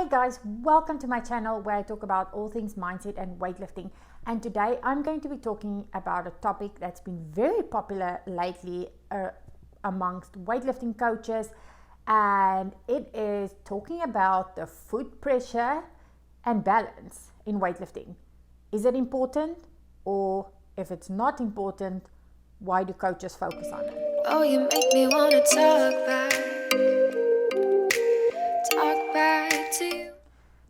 Hey guys, welcome to my channel where I talk about all things mindset and weightlifting. And today I'm going to be talking about a topic that's been very popular lately amongst weightlifting coaches, and it is talking about the foot pressure and balance in weightlifting. Is it important? Or if it's not important, why do coaches focus on it? Oh, you make me want to talk back to you.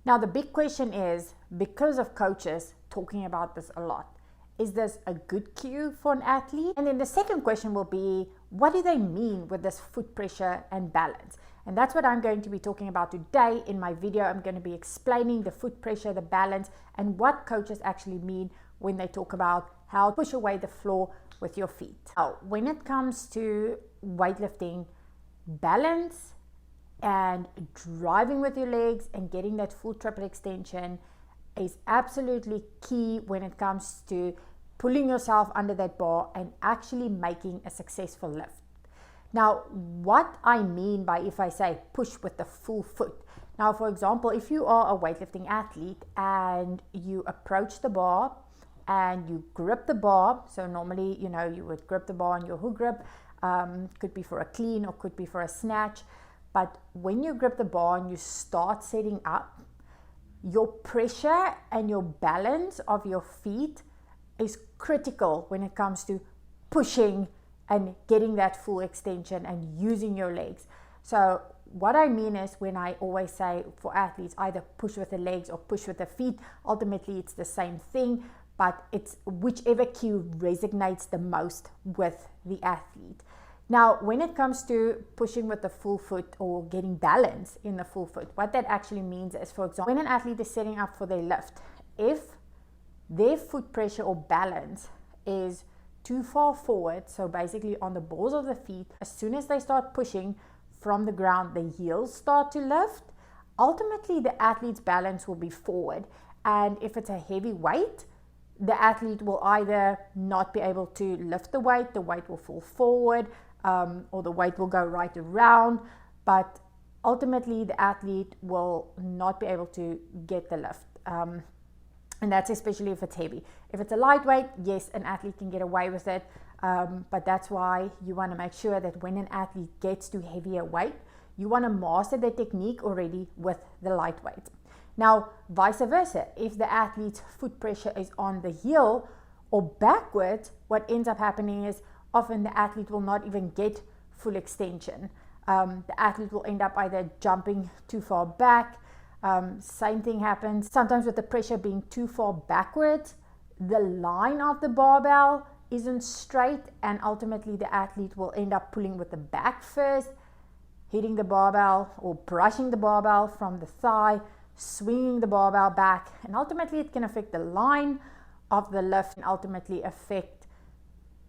Now the big question is, because of coaches talking about this a lot, is this a good cue for an athlete? And then the second question will be, what do they mean with this foot pressure and balance? And that's what I'm going to be talking about today in my video. I'm going to be explaining the foot pressure, the balance, and what coaches actually mean when they talk about how to push away the floor with your feet. Now, when it comes to weightlifting, balance and driving with your legs and getting that full triple extension is absolutely key when it comes to pulling yourself under that bar and actually making a successful lift. Now, what I mean by if I say push with the full foot. Now, for example, if you are a weightlifting athlete and you approach the bar and you grip the bar, so normally, you would grip the bar on your hook grip, could be for a clean or could be for a snatch. But when you grip the bar and you start setting up, your pressure and your balance of your feet is critical when it comes to pushing and getting that full extension and using your legs. So what I mean is, when I always say for athletes, either push with the legs or push with the feet, ultimately it's the same thing, but it's whichever cue resonates the most with the athlete. Now, when it comes to pushing with the full foot or getting balance in the full foot, what that actually means is, for example, when an athlete is setting up for their lift, if their foot pressure or balance is too far forward, so basically on the balls of the feet, as soon as they start pushing from the ground, the heels start to lift, ultimately the athlete's balance will be forward. And if it's a heavy weight, the athlete will either not be able to lift the weight will fall forward, or the weight will go right around, but ultimately the athlete will not be able to get the lift. And that's especially if it's heavy. If it's a lightweight, yes, an athlete can get away with it, but that's why you want to make sure that when an athlete gets to heavier weight, you want to master the technique already with the lightweight. Now, vice versa, if the athlete's foot pressure is on the heel or backwards, what ends up happening is often the athlete will not even get full extension. The athlete will end up either jumping too far back. Same thing happens sometimes with the pressure being too far backwards. The line of the barbell isn't straight, and ultimately the athlete will end up pulling with the back first, hitting the barbell or brushing the barbell from the thigh, swinging the barbell back, and ultimately it can affect the line of the lift and ultimately affect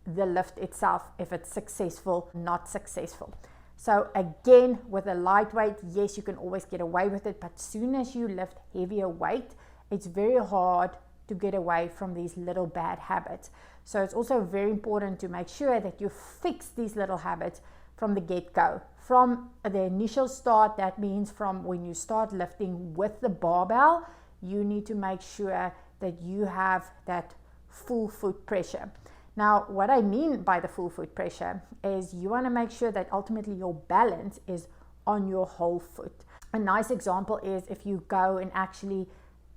the lift itself, if it's successful, not successful. So again, with a lightweight, yes, you can always get away with it, but as soon as you lift heavier weight, it's very hard to get away from these little bad habits. So it's also very important to make sure that you fix these little habits from the get-go. From the initial start, that means from when you start lifting with the barbell, you need to make sure that you have that full foot pressure. Now, what I mean by the full foot pressure is you want to make sure that ultimately your balance is on your whole foot. A nice example is if you go and actually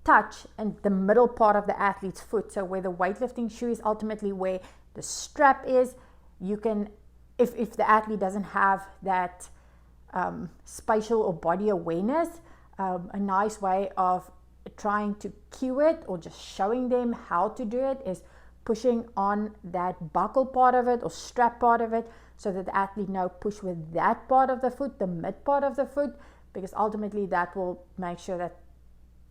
touch in the middle part of the athlete's foot, so where the weightlifting shoe is ultimately where the strap is, you can, if the athlete doesn't have that spatial or body awareness, a nice way of trying to cue it or just showing them how to do it is pushing on that buckle part of it or strap part of it, so that the athlete knows push with that part of the foot, the mid part of the foot, because ultimately that will make sure that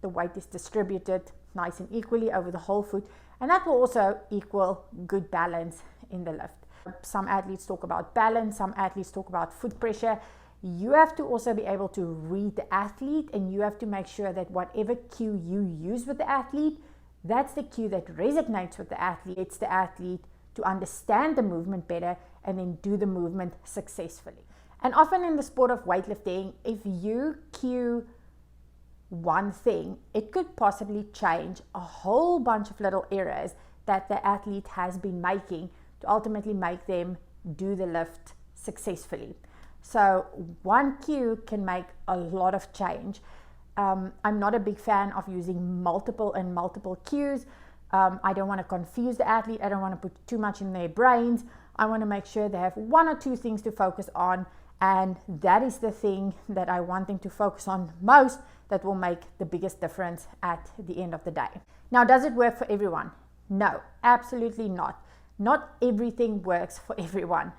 the weight is distributed nice and equally over the whole foot, and that will also equal good balance in the lift. Some athletes talk about balance, some athletes talk about foot pressure. You have to also be able to read the athlete, and you have to make sure that whatever cue you use with the athlete, that's the cue that resonates with the athlete. It's the athlete to understand the movement better and then do the movement successfully. And often in the sport of weightlifting, if you cue one thing, it could possibly change a whole bunch of little errors that the athlete has been making to ultimately make them do the lift successfully. So one cue can make a lot of change. I'm not a big fan of using multiple cues. I don't want to confuse the athlete. I don't want to put too much in their brains. I want to make sure they have one or two things to focus on, and that is the thing that I want them to focus on most, that will make the biggest difference at the end of the day. Now, does it work for everyone? No, absolutely not. Not everything works for everyone.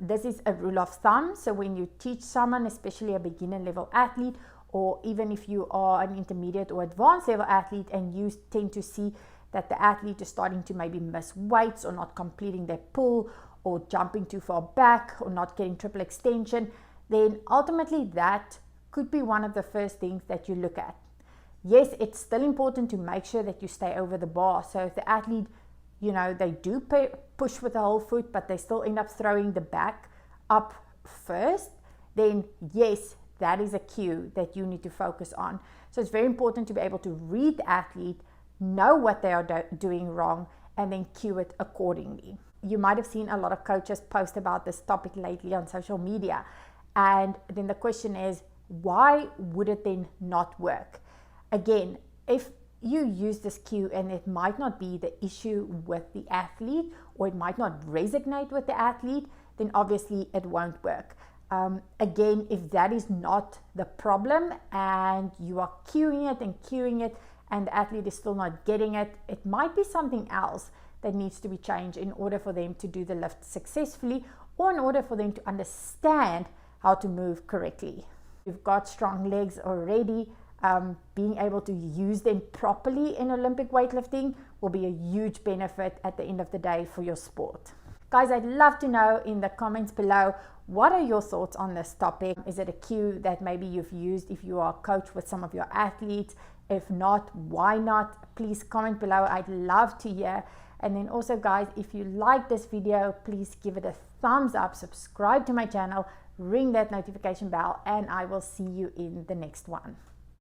This is a rule of thumb. So when you teach someone, especially a beginner level athlete, or even if you are an intermediate or advanced level athlete, and you tend to see that the athlete is starting to maybe miss weights, or not completing their pull, or jumping too far back, or not getting triple extension, then ultimately that could be one of the first things that you look at. Yes, it's still important to make sure that you stay over the bar. So if the athlete, they do push with the whole foot, but they still end up throwing the back up first, then yes, that is a cue that you need to focus on. So it's very important to be able to read the athlete, know what they are doing wrong, and then cue it accordingly. You might have seen a lot of coaches post about this topic lately on social media. And then the question is, why would it then not work? Again, if you use this cue and it might not be the issue with the athlete, or it might not resonate with the athlete, then obviously it won't work. Again, if that is not the problem and you are cueing it and the athlete is still not getting it, it might be something else that needs to be changed in order for them to do the lift successfully, or in order for them to understand how to move correctly. You've got strong legs already. Being able to use them properly in Olympic weightlifting will be a huge benefit at the end of the day for your sport. Guys, I'd love to know in the comments below, what are your thoughts on this topic? Is it a cue that maybe you've used if you are a coach with some of your athletes? If not, why not? Please comment below. I'd love to hear. And then also, guys, if you like this video, please give it a thumbs up, subscribe to my channel, ring that notification bell, and I will see you in the next one.